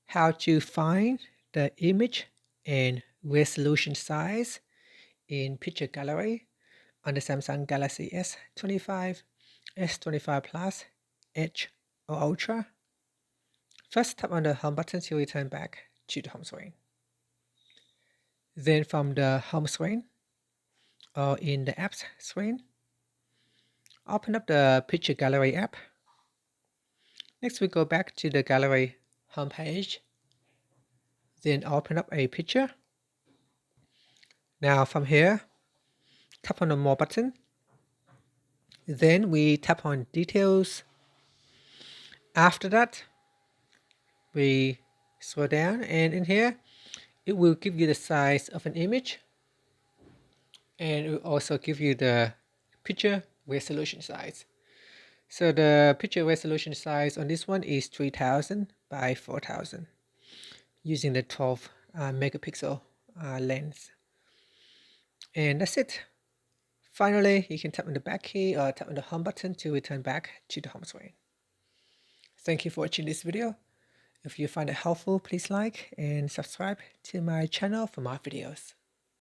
how to find the image and resolution size in picture gallery on the Samsung Galaxy S25, S25 Plus, Edge or Ultra. First, tap on the home button to return back to the home screen. Then from the home screen or in the apps screen, open up the picture gallery app. Next, we go back to the gallery homepage. Then open up a picture. Now from here, tap on the more button. Then we tap on details. After that, we scroll down, and in here, it will give you the size of an image, and it will also give you the picture resolution size. So the picture resolution size on this one is 3000 by 4000 using the 12 megapixel lens. And that's it. Finally, you can tap on the back key or tap on the home button to return back to the home screen. Thank you for watching this video. If you find it helpful, please like and subscribe to my channel for more videos.